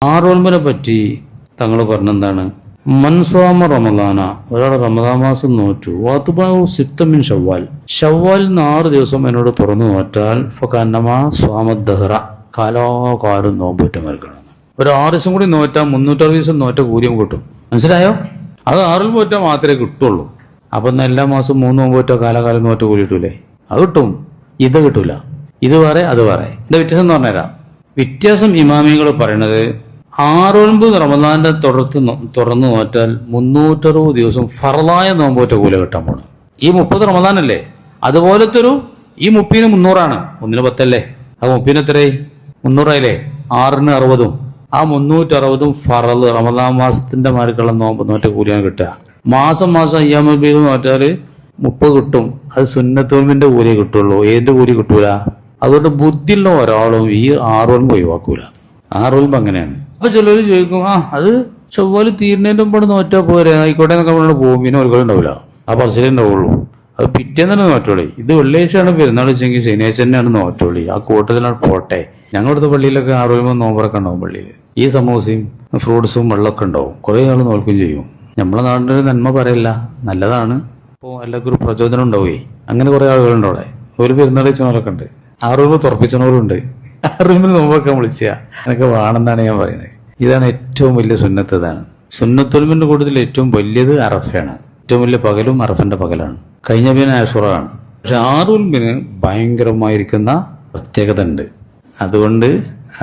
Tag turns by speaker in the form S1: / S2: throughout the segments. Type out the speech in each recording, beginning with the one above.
S1: ആറോൽമ്പിനെ പറ്റി തങ്ങൾ പറഞ്ഞെന്താണ്? മൻസ്വാമ റമദാന, ഒരാൾ റമദാൻ മാസം നോറ്റു, വാത്തുബാഹു സിത്തമിൻ ഷവ്വാൽ, ഷവ്വാലിന് 6 ദിവസം എന്നോട് തുറന്നു നോറ്റാൽ ഫകന്നമാ സ്വാമദ്ദഹ്റ, കാലാകാലം നോമ്പൂറ്റം വരക്കണം. ഒരു 6 ദിവസം കൂടി നോറ്റാൽ 360 ദിവസം നോറ്റ കൂലിയും കിട്ടും. മനസ്സിലായോ? അത് 6 നോറ്റാൽ മാത്രമേ കിട്ടുള്ളൂ. അപ്പൊ എല്ലാ മാസം 3 നോമ്പോറ്റോ കാലാകാലം നോറ്റ കൂലി കിട്ടൂലേ? അത് കിട്ടും. ഇത് കിട്ടൂല. ഇത് വേറെ അത് വേറെ. എന്താ വ്യത്യാസം എന്ന് പറഞ്ഞുതരാം. വ്യത്യാസം ഇമാമികൾ പറയണത് 6-9 റമദാന്റെ തുറന്നു നോറ്റാൽ 360 ദിവസം ഫർളായ നോമ്പോറ്റ കൂല കിട്ടാൻ പോണ്. ഈ 30 റമദാനല്ലേ, അതുപോലത്തെ ഈ 30-ന് 300 ഒന്നിന് 10 അല്ലേ, അത് 30-ന് എത്രയായി? 300 6-ന് 60. ആ 360 ഫറള് റമദാൻ മാസത്തിന്റെ മാർക്കുള്ള നോമ്പ് നോറ്റ കൂലിയാണ് കിട്ടുക. മാസം അയ്യാമൽ ബീദ് നോറ്റാല് 30 കിട്ടും. അത് സുന്നത്തോൽമിന്റെ കൂലി കിട്ടുള്ളൂ, ഏതിന്റെ കൂലി കിട്ടൂല. അതുകൊണ്ട് ബുദ്ധിയുള്ള ഒരാളും ഈ 6 ഒഴിവാക്കൂല. 6 അങ്ങനെയാണ്. അപ്പൊ ചിലർ ചോദിക്കും, അത് ചൊവ്വാല് തീരുന്നതിന്റെ മുമ്പ് നോറ്റാ പോരെ, ആയിക്കോട്ടെ എന്നൊക്കെ പറഞ്ഞ പോകും. പിന്നെ ഒരിക്കലും ഉണ്ടാവില്ല, ആ പറച്ചിലേ ഉണ്ടാവുള്ളൂ. അത് പിറ്റേന്ന് തന്നെ നോറ്റോളി. ഇത് വെള്ളിയാഴ്ചയാണ് പെരുന്നാൾ വെച്ചെങ്കിൽ ശനിയാഴ്ച തന്നെയാണ് നോറ്റോളി. ആ കൂട്ടത്തിലാണ് പോട്ടെ. ഞങ്ങളുടെ പള്ളിയിലൊക്കെ 6 നോമ്പറൊക്കെ ഉണ്ടാവും പള്ളിയിൽ. ഈ സമൂസയും ഫ്രൂട്ട്സും വെള്ളമൊക്കെ ഉണ്ടാവും. കുറെ ആൾ നോൽക്കും ചെയ്യും. നമ്മളെ നാടിന്റെ നന്മ പറയില്ല, നല്ലതാണ്. അപ്പോൾ എല്ലാവർക്കും ഒരു പ്രചോദനം ഉണ്ടാവുകയെ. അങ്ങനെ കുറെ ആളുകളുണ്ട് അവിടെ. ഒരു പെരുന്നാൾ വെച്ചവരൊക്കെ ഉണ്ട്, 6 തുറപ്പിച്ചവരുണ്ട്. 6 നോമ്പൊക്കെ വിളിച്ചാ എന്നൊക്കെ വേണമെന്നാണ് ഞാൻ പറയുന്നത്. ഇതാണ് ഏറ്റവും വലിയ സുന്നത്ത്. ഇതാണ് സുന്നത്തുൽമിന്റെ കൂട്ടത്തിൽ ഏറ്റവും വലിയത് അറഫയാണ്. ഏറ്റവും വലിയ പകലും അറഫന്റെ പകലാണ്. കഴിഞ്ഞ പിന്നെ ആശുറയാണ്. പക്ഷെ 6 ഭയങ്കരമായിരിക്കുന്ന പ്രത്യേകത ഉണ്ട്. അതുകൊണ്ട്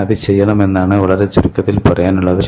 S1: അത് ചെയ്യണമെന്നാണ് വളരെ ചുരുക്കത്തിൽ പറയാനുള്ളത്.